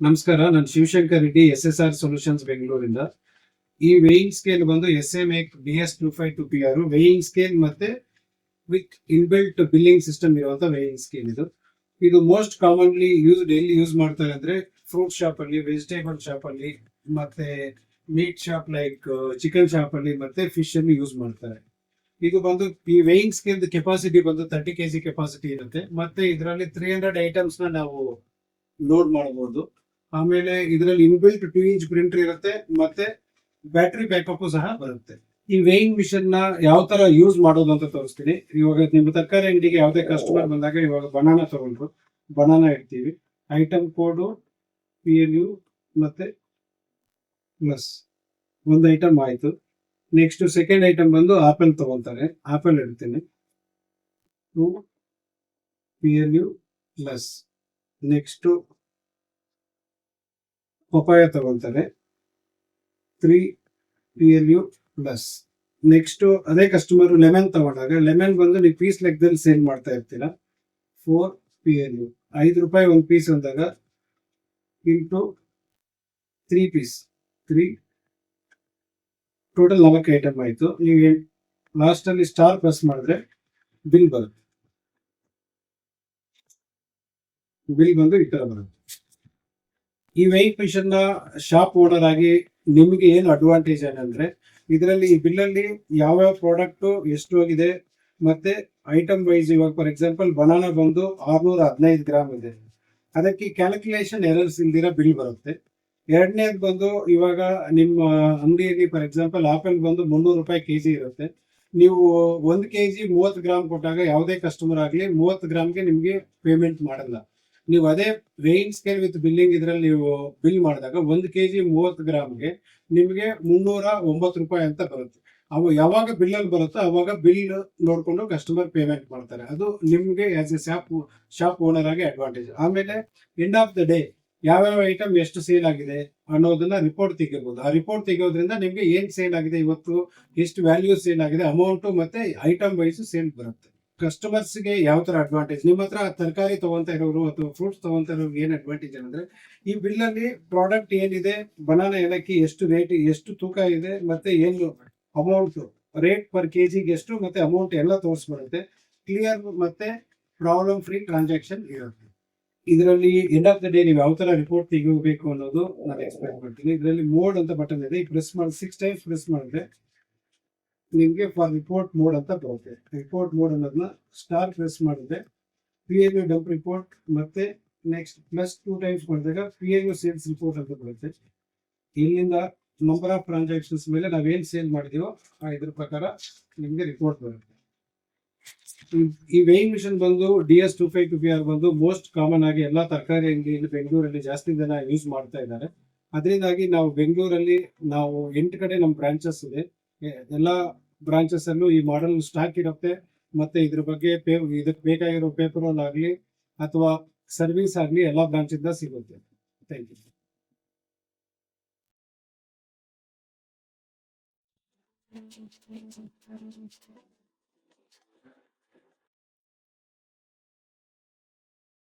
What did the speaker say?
ನಮಸ್ಕಾರ, ನಾನು Shivashankar Reddy, SSR solutions ಬೆಂಗಳೂರಿಂದ. ಈ ವೇಯಿಂಗ್ ಸ್ಕೇಲ್ ಬಂದು SMA DS252PR ವೇಯಿಂಗ್ ಸ್ಕೇಲ್ ಮತ್ತೆ ವಿತ್ ಇನ್ಬಿಲ್ಟ್ ಬಿಲ್ಲಿಂಗ್ ಸಿಸ್ಟಮ್ ಇರುವಂತ ವೇಯಿಂಗ್ ಸ್ಕೇಲ್ ಇದು ಮೋಸ್ಟ್ ಕಾಮನ್ಲಿ ಎಲ್ಲಿ ಯೂಸ್ ಮಾಡ್ತಾರೆ ಅಂದ್ರೆ ಫ್ರೂಟ್ ಶಾಪ್ ಅಲ್ಲಿ, ವೆಜಿಟೇಬಲ್ ಶಾಪ್ ಅಲ್ಲಿ, ಮತ್ತೆ meet shop like chicken shop ಅಲ್ಲಿ, ಮತ್ತೆ ಫಿಶ್ ಅಲ್ಲಿ ಯೂಸ್ ಮಾಡ್ತಾರೆ. ಇದು ಬಂದು ಈ ವೇಯಿಂಗ್ ಸ್ಕೇಲ್ ಕೆಪಾಸಿಟಿ ಬಂದು 30 kg ಕೆಪಾಸಿಟಿ ಇರುತ್ತೆ. ಮತ್ತೆ ಇದರಲ್ಲಿ 300 ಐಟಮ್ಸ್ ನ ನಾವು ಲೋಡ್ ಮಾಡಬಹುದು. ಆಮೇಲೆ ಇದರಲ್ಲಿ ಇನ್ಬಿಲ್ಟ್ 2-inch ಪ್ರಿಂಟರ್ ಇರುತ್ತೆ, ಮತ್ತೆ ಬ್ಯಾಟರಿ ಬ್ಯಾಕಪ್ ಸಹ ಬರುತ್ತೆ. ಈ ವೇಯಿಂಗ್ ಮಿಷನ್ ನ ಯಾವ ತರ ಯೂಸ್ ಮಾಡೋದು ಅಂತ ತೋರಿಸ್ತೀನಿ. ಇವಾಗ ನಿಮ್ಮ ತರಕಾರಿ ಅಂಗಡಿಗೆ ಯಾವುದೇ ಕಸ್ಟಮರ್ ಬಂದಾಗ, ಇವಾಗ ಬನಾನಾ ತಗೊಂಡ್ರು, ಬನಾನಾ ಇಡ್ತೀವಿ, ಐಟಮ್ ಕೋಡ್ PLU ಮತ್ತೆ ಪ್ಲಸ್ ಒಂದು ಐಟಮ್ ಆಯ್ತು. ನೆಕ್ಸ್ಟ್ ಸೆಕೆಂಡ್ ಐಟಮ್ ಬಂದು ಆಪಲ್ ತಗೊಂತಾರೆ, ಆಪಲ್ ಇಡ್ತೀನಿ, 2 PLU ಪ್ಲಸ್. ನೆಕ್ಸ್ಟ್ ಪಪಾಯ ತಗೊಂತಾರೆ, 3 PLU ಪ್ಲಸ್. ನೆಕ್ಸ್ಟ್ ಅದೇ ಕಸ್ಟಮರ್ ಲೆಮನ್ ತಗೊಂಡಾಗ, ಲೆಮನ್ ಬಂದು ನೀವು ಪೀಸ್ ಲೆಕ್ಕದಲ್ಲಿ ಸೇಲ್ ಮಾಡ್ತಾ ಇರ್ತೀರಾ, 4 PLU. ₹5 ಒಂದು ಪೀಸ್ ಅಂದಾಗ ಇಂಟು 3 ಪೀಸ್, 3 ಟೋಟಲ್ 4 ಐಟಮ್ ಆಯ್ತು. ನೀವು ಲಾಸ್ಟ್ ಅಲ್ಲಿ ಸ್ಟಾರ್ ಪ್ರೆಸ್ ಮಾಡಿದ್ರೆ ಬಿಲ್ ಬರುತ್ತೆ. ಬಿಲ್ ಬಂದು ಈ ತರ ಬರುತ್ತೆ. ಈ ವೇಯಿಂಗ್ ಮಿಷನ್ ನ ಶಾಪ್ ಓನರ್ ಆಗಿ ನಿಮಗೆ ಏನು ಅಡ್ವಾಂಟೇಜ್ ಏನಂದ್ರೆ, ಇದರಲ್ಲಿ ಈ ಬಿಲ್ ಅಲ್ಲಿ ಯಾವ್ಯಾವ ಪ್ರಾಡಕ್ಟ್ ಎಷ್ಟು ಹೋಗಿದೆ, ಮತ್ತೆ ಐಟಮ್ ವೈಸ್. ಇವಾಗ ಫಾರ್ ಎಕ್ಸಾಂಪಲ್ ಬನಾನಾ ಬಂದು 615 ಗ್ರಾಮ್ ಇದೆ, ಅದಕ್ಕೆ ಕ್ಯಾಲ್ಕುಲೇಷನ್ ಎರರ್ಸ್ ಇಲ್ದಿರ ಬಿಲ್ ಬರುತ್ತೆ. ಎರಡನೇದು ಬಂದು ಇವಾಗ ನಿಮ್ಮ ಅಂಗಡಿಯಲ್ಲಿ ಫಾರ್ ಎಕ್ಸಾಂಪಲ್ ಆಪಲ್ ಬಂದು ₹300 kg ಇರುತ್ತೆ. ನೀವು 1 kg 30 ಗ್ರಾಮ್ ಕೊಟ್ಟಾಗ ಯಾವುದೇ ಕಸ್ಟಮರ್ ಆಗಲಿ 30 ಗ್ರಾಮ್ಗೆ ನಿಮಗೆ ಪೇಮೆಂಟ್ ಮಾಡಲ್ಲ. ನೀವು ಅದೇ ವೇಯಿಂಗ್ ಸ್ಕೇಲ್ ವಿತ್ ಬಿಲ್ಲಿಂಗ್ ಇದರಲ್ಲಿ ನೀವು ಬಿಲ್ ಮಾಡಿದಾಗ 1 kg 30 ಗ್ರಾಮ್ಗೆ ನಿಮಗೆ ₹309 ಅಂತ ಬರುತ್ತೆ. ಅವು ಯಾವಾಗ ಬಿಲ್ ಅಲ್ಲಿ ಬರುತ್ತೋ ಅವಾಗ ಬಿಲ್ ನೋಡ್ಕೊಂಡು ಕಸ್ಟಮರ್ ಪೇಮೆಂಟ್ ಮಾಡ್ತಾರೆ. ಅದು ನಿಮ್ಗೆ ಆಸ್ ಎ ಶಾಪ್ ಓನರ್ ಆಗಿ ಅಡ್ವಾಂಟೇಜ್. ಆಮೇಲೆ ಎಂಡ್ ಆಫ್ ದ ಡೇ ಯಾವ್ಯಾವ ಐಟಮ್ ಎಷ್ಟು ಸೇಲ್ ಆಗಿದೆ ಅನ್ನೋದನ್ನ ರಿಪೋರ್ಟ್ ತೆಗಿಬಹುದು. ಆ ರಿಪೋರ್ಟ್ ತೆಗೆಯೋದ್ರಿಂದ ನಿಮ್ಗೆ ಏನ್ ಸೇಲ್ ಆಗಿದೆ, ಇವತ್ತು ಎಷ್ಟು ವ್ಯಾಲ್ಯೂ ಸೇಲ್ ಆಗಿದೆ, ಅಮೌಂಟ್ ಮತ್ತೆ ಐಟಮ್ ವೈಸ್ ಸೇಲ್ ಬರುತ್ತೆ. ಕಸ್ಟಮರ್ಸ್ ಗೆ ಯಾವ ತರ ಅಡ್ವಾಂಟೇಜ್, ನಿಮ್ಮ ಹತ್ರ ತರಕಾರಿ ತಗೊಂತ ಇರೋರು ಅಥವಾ ಫ್ರೂಟ್ಸ್ ತಗೊಂತ ಇರೋರು ಏನ್ ಅಡ್ವಾಂಟೇಜ್ ಅಂದ್ರೆ, ಈ ಬಿಲ್ ಅಲ್ಲಿ ಪ್ರಾಡಕ್ಟ್ ಏನಿದೆ, ಬನಾನಾ ಏಲಕ್ಕಿ ಎಷ್ಟು ರೇಟ್, ಎಷ್ಟು ತೂಕ ಇದೆ, ಮತ್ತೆ ಏನು ಅಮೌಂಟ್, ರೇಟ್ ಪರ್ ಕೆಜಿಗೆ ಎಷ್ಟು, ಮತ್ತೆ ಅಮೌಂಟ್ ಎಲ್ಲ ತೋರಿಸ್ಬರುತ್ತೆ. ಕ್ಲಿಯರ್ ಮತ್ತೆ ಪ್ರಾಬ್ಲಮ್ ಫ್ರೀ ಟ್ರಾನ್ಸಾಕ್ಷನ್ ಇರುತ್ತೆ. ಇದರಲ್ಲಿ ಎಂಡ್ ಆಫ್ ದ ಡೇ ನೀವು ಯಾವ ತರ ರಿಪೋರ್ಟ್ ತೆಗಿಬೇಕು ಅನ್ನೋದು ನಾನು ಎಕ್ಸ್ಪ್ಲೈನ್ ಮಾಡ್ತೀನಿ. ಇದರಲ್ಲಿ ಮೋಡ್ ಅಂತ ಬಟನ್ ಇದೆ, ಪ್ರೆಸ್ ಮಾಡಿ 6 ಟೈಮ್ಸ್ ಪ್ರೆಸ್ ಮಾಡಿದ್ರೆ ನಿಮ್ಗೆ ಫಾರ್ ರಿಪೋರ್ಟ್ ಮೋಡ್ ಅಂತ ಬರುತ್ತೆ. ರಿಪೋರ್ಟ್ ಮೋಡ್ ಅನ್ನೋದನ್ನ ಸ್ಟಾರ್ ಪ್ರೆಸ್ ಮಾಡಿದ್ರೆ PLU ಡಂಪ್ ರಿಪೋರ್ಟ್, ಮತ್ತೆ ನೆಕ್ಸ್ಟ್ ಪ್ಲಸ್ 2 ಟೈಮ್ಸ್ ಮಾಡಿದಾಗ PLU ಸೇಲ್ಸ್ ರಿಪೋರ್ಟ್ ಅಂತ ಬರುತ್ತೆ. ಇಲ್ಲಿಂದ ನಂಬರ್ ಆಫ್ ಟ್ರಾನ್ಸಾಕ್ಷನ್ಸ್ ಮೇಲೆ ನಾವೇನ್ ಸೇಲ್ ಮಾಡಿದೀವೋ ಇದ್ರ ಪ್ರಕಾರ ನಿಮ್ಗೆ ರಿಪೋರ್ಟ್ ಬರುತ್ತೆ. ಈ ವೇಯಿಂಗ್ ಮಿಷನ್ ಬಂದು DS252PR ಬಂದು ಮೋಸ್ಟ್ ಕಾಮನ್ ಆಗಿ ಎಲ್ಲಾ ತರಕಾರಿ ಅಂಗಡಿಯಲ್ಲಿ ಬೆಂಗಳೂರಲ್ಲಿ ಜಾಸ್ತಿ ಜನ ಯೂಸ್ ಮಾಡ್ತಾ ಇದ್ದಾರೆ. ಅದರಿಂದಾಗಿ ನಾವು ಬೆಂಗಳೂರಲ್ಲಿ 8 ಕಡೆ ನಮ್ಮ ಬ್ರಾಂಚಸ್ ಇದೆ. ಎಲ್ಲಾ ಬ್ರಾಂಚಸ್ ಅಲ್ಲೂ ಈ ಮಾಡೆಲ್ ಸ್ಟಾಕ್ ಇರುತ್ತೆ. ಮತ್ತೆ ಇದ್ರ ಬಗ್ಗೆ ಇದಕ್ಕೆ ಬೇಕಾಗಿರೋ ಪೇಪರ್ ಆಗಲಿ ಅಥವಾ ಸರ್ವಿಸ್ ಆಗಲಿ ಎಲ್ಲಾ ಬ್ರಾಂಚ್ ಇಂದ ಸಿಗುತ್ತೆ. Thank you.